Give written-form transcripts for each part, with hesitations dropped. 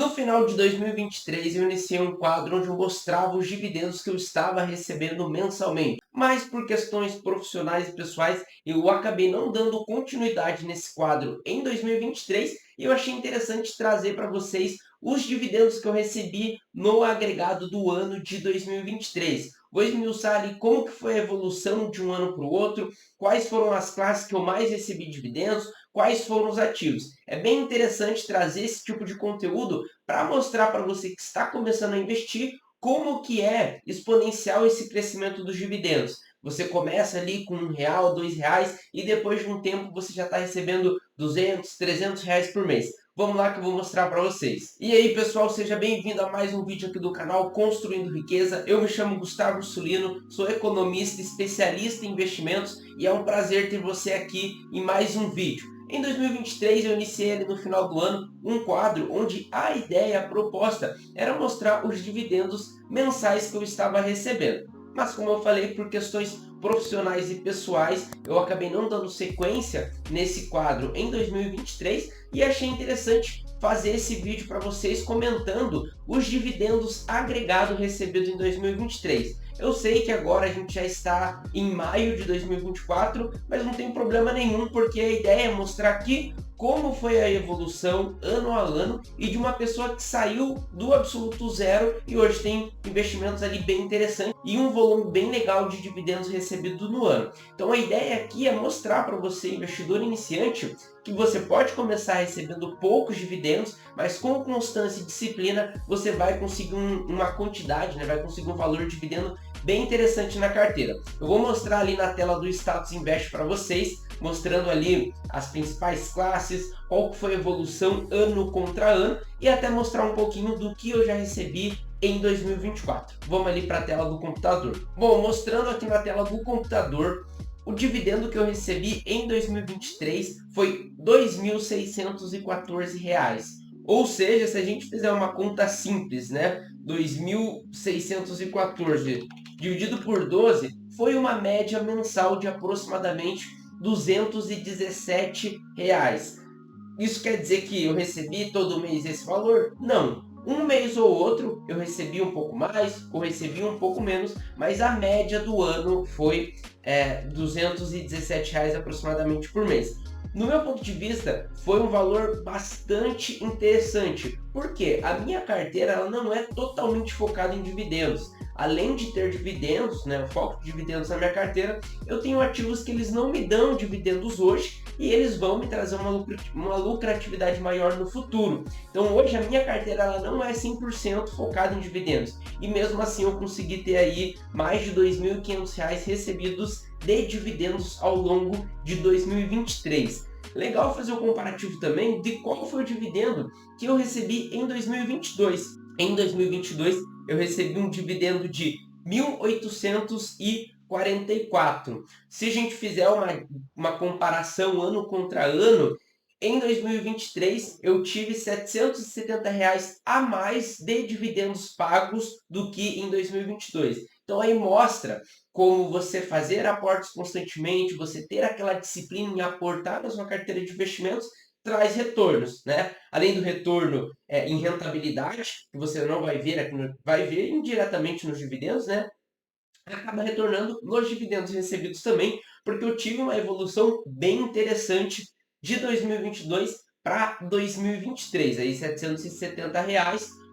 No final de 2023, eu iniciei um quadro onde eu mostrava os dividendos que eu estava recebendo mensalmente. Mas por questões profissionais e pessoais, eu acabei não dando continuidade nesse quadro em 2023 e eu achei interessante trazer para vocês os dividendos que eu recebi no agregado do ano de 2023. Vou esmiuçar ali como que foi a evolução de um ano para o outro, quais foram as classes que eu mais recebi dividendos, quais foram os ativos. É bem interessante trazer esse tipo de conteúdo para mostrar para você que está começando a investir como que é exponencial esse crescimento dos dividendos. Você começa ali com R$ 1, R$ 2 e depois de um tempo você já está recebendo R$ 200, R$ 300 por mês. Vamos lá que eu vou mostrar para vocês. E aí pessoal, seja bem-vindo a mais um vídeo aqui do canal Construindo Riqueza. Eu me chamo Gustavo Sulino, sou economista, especialista em investimentos e é um prazer ter você aqui em mais um vídeo. Em 2023 eu iniciei ali no final do ano um quadro onde a ideia, a proposta era mostrar os dividendos mensais que eu estava recebendo. Mas como eu falei, por questões profissionais e pessoais, eu acabei não dando sequência nesse quadro em 2023 e achei interessante fazer esse vídeo para vocês comentando os dividendos agregados recebidos em 2023. Eu sei que agora a gente já está em maio de 2024, mas não tem problema nenhum, porque a ideia é mostrar aqui como foi a evolução ano a ano e de uma pessoa que saiu do absoluto zero e hoje tem investimentos ali bem interessantes e um volume bem legal de dividendos recebidos no ano. Então a ideia aqui é mostrar para você, investidor iniciante, que você pode começar recebendo poucos dividendos, mas com constância e disciplina você vai conseguir uma quantidade, vai conseguir um valor de dividendo bem interessante na carteira. Eu vou mostrar ali na tela do Status Invest para vocês, mostrando ali as principais classes, qual foi a evolução ano contra ano e até mostrar um pouquinho do que eu já recebi em 2024. Vamos ali para a tela do computador. Bom, mostrando aqui na tela do computador, o dividendo que eu recebi em 2023 foi R$ 2.614. Ou seja, se a gente fizer uma conta simples, 2.614 dividido por 12, foi uma média mensal de aproximadamente R$ 217. Isso quer dizer que eu recebi todo mês esse valor? Não. Um mês ou outro eu recebi um pouco mais ou recebi um pouco menos, mas a média do ano foi R$ 217 aproximadamente por mês. No meu ponto de vista, foi um valor bastante interessante, porque a minha carteira ela não é totalmente focada em dividendos. Além de ter dividendos, o foco de dividendos na minha carteira, eu tenho ativos que eles não me dão dividendos hoje e eles vão me trazer uma lucratividade maior no futuro. Então hoje a minha carteira ela não é 100% focada em dividendos e mesmo assim eu consegui ter aí mais de R$ 2.500 recebidos de dividendos ao longo de 2023. Legal fazer o comparativo também de qual foi o dividendo que eu recebi em 2022. Em 2022 eu recebi um dividendo de 1.844. Se a gente fizer uma comparação ano contra ano, em 2023 eu tive R$ 770 a mais de dividendos pagos do que em 2022. Então aí mostra como você fazer aportes constantemente, você ter aquela disciplina em aportar na sua carteira de investimentos, traz retornos, Além do retorno em rentabilidade, que você não vai ver aqui, vai ver indiretamente nos dividendos, acaba retornando nos dividendos recebidos também, porque eu tive uma evolução bem interessante de 2022 para 2023, aí R$ 770,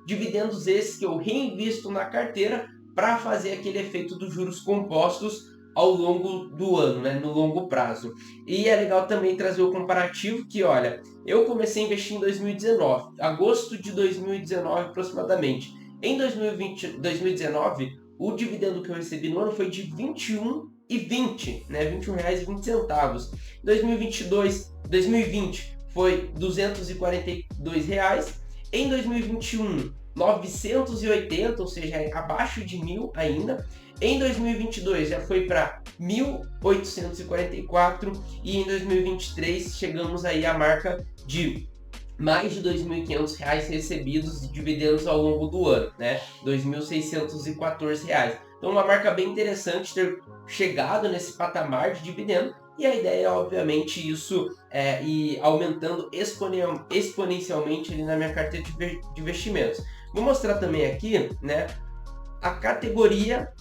dividendos esses que eu reinvisto na carteira para fazer aquele efeito dos juros compostos ao longo do ano, no longo prazo. E é legal também trazer o comparativo que, olha, eu comecei a investir em 2019, agosto de 2019 aproximadamente. Em 2019, o dividendo que eu recebi no ano foi de R$ 21,20, R$ 21,20. 2020 foi R$ 242. Em 2021, 980, ou seja, abaixo de 1.000 ainda. Em 2022 já foi para 1.844 e em 2023 chegamos aí à marca de mais de R$ 2.500 recebidos de dividendos ao longo do ano, R$ 2.614. Então uma marca bem interessante ter chegado nesse patamar de dividendo E a ideia é, obviamente, isso ir aumentando exponencialmente ali na minha carteira de investimentos. Vou mostrar também aqui, né, a categoria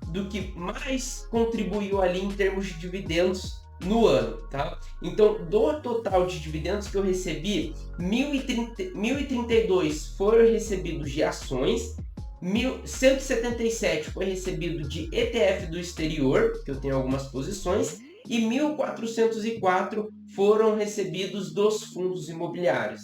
do que mais contribuiu ali em termos de dividendos no ano, tá? Então, do total de dividendos que eu recebi, 1.032 foram recebidos de ações, 177 foi recebido de ETF do exterior, que eu tenho algumas posições, e 1.404 foram recebidos dos fundos imobiliários.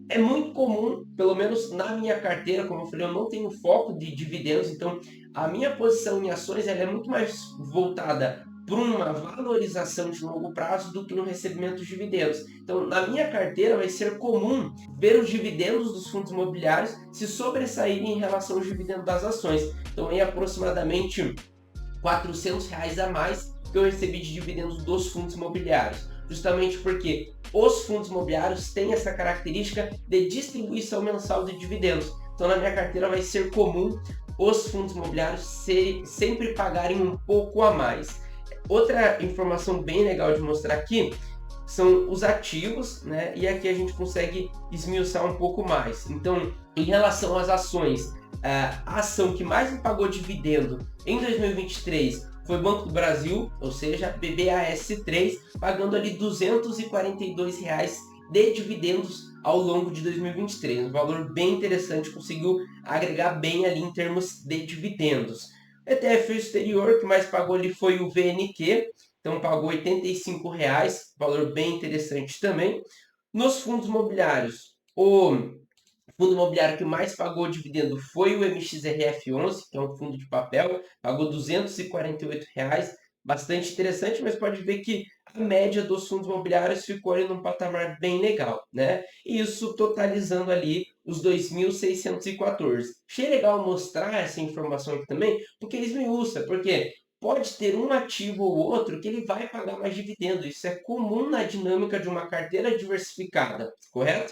É muito comum, pelo menos na minha carteira, como eu falei, eu não tenho foco de dividendos, então a minha posição em ações ela é muito mais voltada para uma valorização de longo prazo do que no recebimento de dividendos. Então, na minha carteira vai ser comum ver os dividendos dos fundos imobiliários se sobressaírem em relação aos dividendos das ações. Então, é aproximadamente R$ 400 a mais que eu recebi de dividendos dos fundos imobiliários. Justamente porque os fundos imobiliários têm essa característica de distribuição mensal de dividendos. Então, na minha carteira vai ser comum os fundos imobiliários sempre pagarem um pouco a mais. Outra informação bem legal de mostrar aqui são os ativos, né? E aqui a gente consegue esmiuçar um pouco mais. Então, em relação às ações, a ação que mais me pagou dividendo em 2023 foi Banco do Brasil, ou seja, BBAS3, pagando ali R$ 242 de dividendos ao longo de 2023. Um valor bem interessante, conseguiu agregar bem ali em termos de dividendos. O ETF exterior que mais pagou ali foi o VNQ, então pagou R$ 85, valor bem interessante também. Nos fundos imobiliários, o fundo imobiliário que mais pagou dividendo foi o MXRF11, que é um fundo de papel, pagou R$ 248, bastante interessante, mas pode ver que a média dos fundos imobiliários ficou ali num patamar bem legal, né? E isso totalizando ali os 2.614. Achei legal mostrar essa informação aqui também, porque eles me usam, porque pode ter um ativo ou outro que ele vai pagar mais dividendo. Isso é comum na dinâmica de uma carteira diversificada, correto?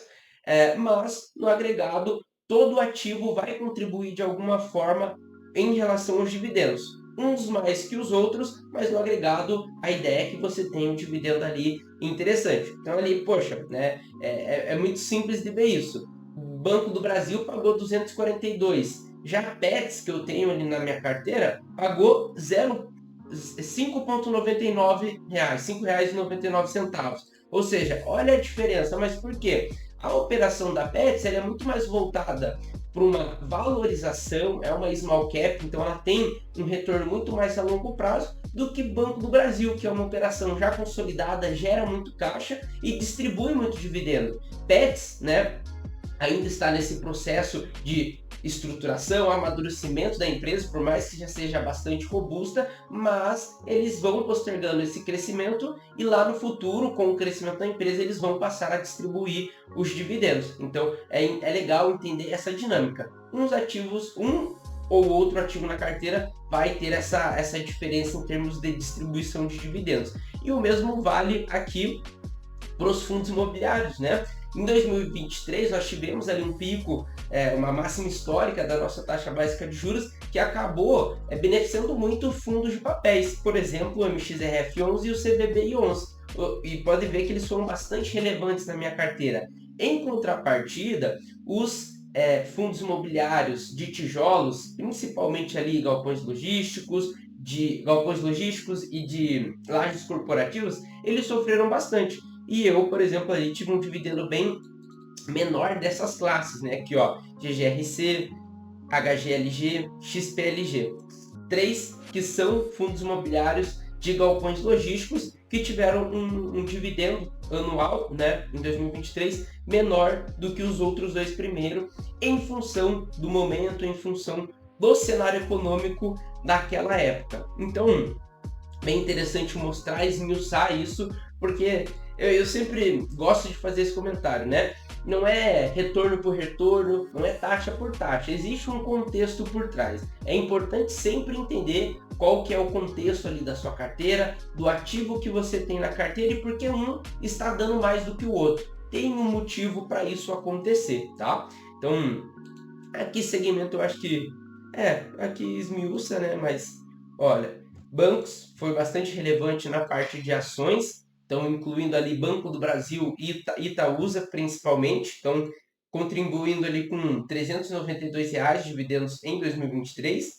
Mas no agregado, todo ativo vai contribuir de alguma forma em relação aos dividendos. Uns mais que os outros, mas no agregado a ideia é que você tenha um dividendo ali interessante. Então ali, poxa, né, é muito simples de ver isso. O Banco do Brasil pagou 242. Já a Pets, que eu tenho ali na minha carteira, pagou 5,99 reais, R$ 5,99. Ou seja, olha a diferença, mas por quê? A operação da Pets ela é muito mais voltada para uma valorização, é uma small cap, então ela tem um retorno muito mais a longo prazo do que Banco do Brasil, que é uma operação já consolidada, gera muito caixa e distribui muito dividendo. Pets, né, ainda está nesse processo de estruturação, amadurecimento da empresa, por mais que já seja bastante robusta, mas eles vão postergando esse crescimento e lá no futuro, com o crescimento da empresa, eles vão passar a distribuir os dividendos. Então é legal entender essa dinâmica. Uns ativos, um ou outro ativo na carteira vai ter essa diferença em termos de distribuição de dividendos. E o mesmo vale aqui para os fundos imobiliários, né? Em 2023, nós tivemos ali um pico, uma máxima histórica da nossa taxa básica de juros, que acabou beneficiando muito fundos de papéis, por exemplo, o MXRF11 e o CDBI11. E pode ver que eles foram bastante relevantes na minha carteira. Em contrapartida, os fundos imobiliários de tijolos, principalmente ali galpões logísticos e de lajes corporativos, eles sofreram bastante. E eu, por exemplo, ali tive um dividendo bem menor dessas classes, né? Aqui, ó, GGRC, HGLG, XPLG. Três que são fundos imobiliários de galpões logísticos que tiveram um dividendo anual, né, em 2023, menor do que os outros dois primeiros, em função do momento, em função do cenário econômico daquela época. Então, bem interessante mostrar e esmiuçar isso, porque eu sempre gosto de fazer esse comentário, né? Não é retorno por retorno, não é taxa por taxa, existe um contexto por trás. É importante sempre entender qual que é o contexto ali da sua carteira, do ativo que você tem na carteira e por que um está dando mais do que o outro. Tem um motivo para isso acontecer, tá? Então, aqui segmento eu acho que aqui esmiuça, né? Mas olha, Bancos foi bastante relevante na parte de ações, então incluindo ali Banco do Brasil e Itaúsa principalmente, então contribuindo ali com R$ 392 de dividendos em 2023.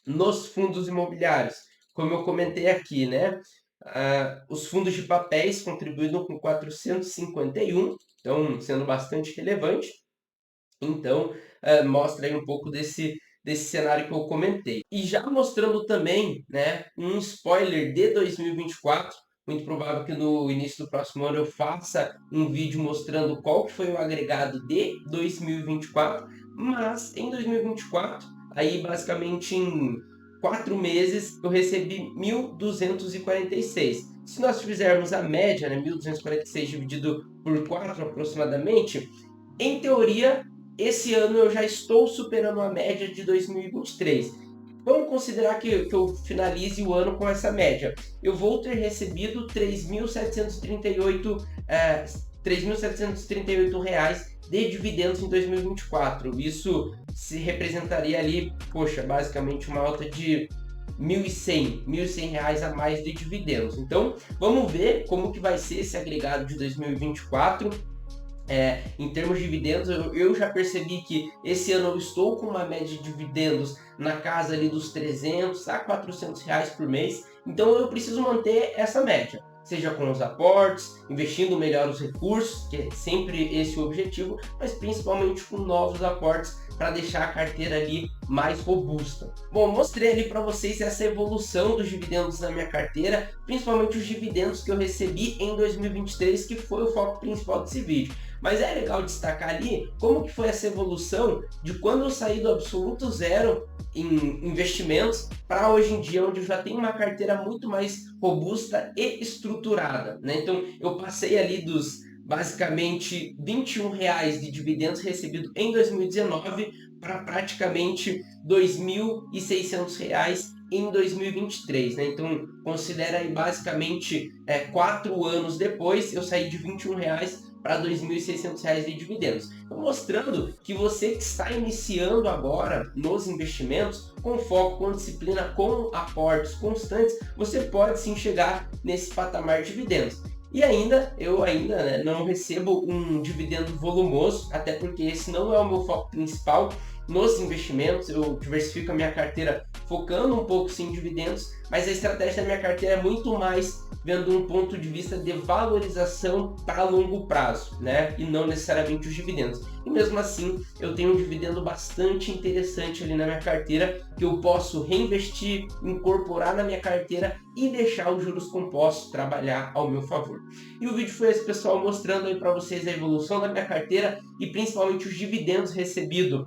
Nos fundos imobiliários, como eu comentei aqui, né? Os fundos de papéis contribuíram com 451, então sendo bastante relevante. Então, mostra aí um pouco desse cenário que eu comentei. E já mostrando também, né, um spoiler de 2024, muito provável que no início do próximo ano eu faça um vídeo mostrando qual que foi o agregado de 2024, mas em 2024, aí basicamente em 4 meses, eu recebi 1.246. Se nós fizermos a média, né, 1.246 dividido por 4 aproximadamente, em teoria, esse ano eu já estou superando a média de 2023. Vamos considerar que eu finalize o ano com essa média. Eu vou ter recebido 3.738 reais de dividendos em 2024. Isso se representaria ali, poxa, basicamente uma alta de 1.100 reais a mais de dividendos. Então, vamos ver como que vai ser esse agregado de 2024. Em termos de dividendos, eu já percebi que esse ano eu estou com uma média de dividendos na casa ali dos 300 a 400 reais por mês, então eu preciso manter essa média, seja com os aportes, investindo melhor os recursos, que é sempre esse o objetivo, mas principalmente com novos aportes para deixar a carteira ali mais robusta. Bom, mostrei ali para vocês essa evolução dos dividendos na minha carteira, principalmente os dividendos que eu recebi em 2023, que foi o foco principal desse vídeo. Mas é legal destacar ali como que foi essa evolução de quando eu saí do absoluto zero em investimentos para hoje em dia, onde eu já tenho uma carteira muito mais robusta e estruturada, né? Então eu passei ali dos basicamente R$ 21 de dividendos recebidos em 2019 para praticamente R$ 2.600 em 2023, né? Então considera aí basicamente 4 anos depois eu saí de R$ 21 para R$ 2.600 de dividendos. Então, mostrando que você que está iniciando agora nos investimentos, com foco, com disciplina, com aportes constantes, você pode sim chegar nesse patamar de dividendos. E eu ainda né, não recebo um dividendo volumoso, até porque esse não é o meu foco principal nos investimentos. Eu diversifico a minha carteira focando um pouco sim em dividendos, mas a estratégia da minha carteira é muito mais vendo um ponto de vista de valorização para longo prazo, né? E não necessariamente os dividendos. E mesmo assim, eu tenho um dividendo bastante interessante ali na minha carteira que eu posso reinvestir, incorporar na minha carteira e deixar os juros compostos trabalhar ao meu favor. E o vídeo foi esse, pessoal, mostrando aí para vocês a evolução da minha carteira e principalmente os dividendos recebidos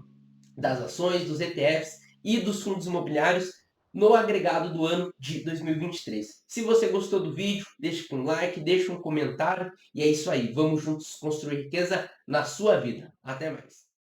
das ações, dos ETFs e dos fundos imobiliários no agregado do ano de 2023. Se você gostou do vídeo, deixa um like, deixa um comentário e é isso aí. Vamos juntos construir riqueza na sua vida. Até mais.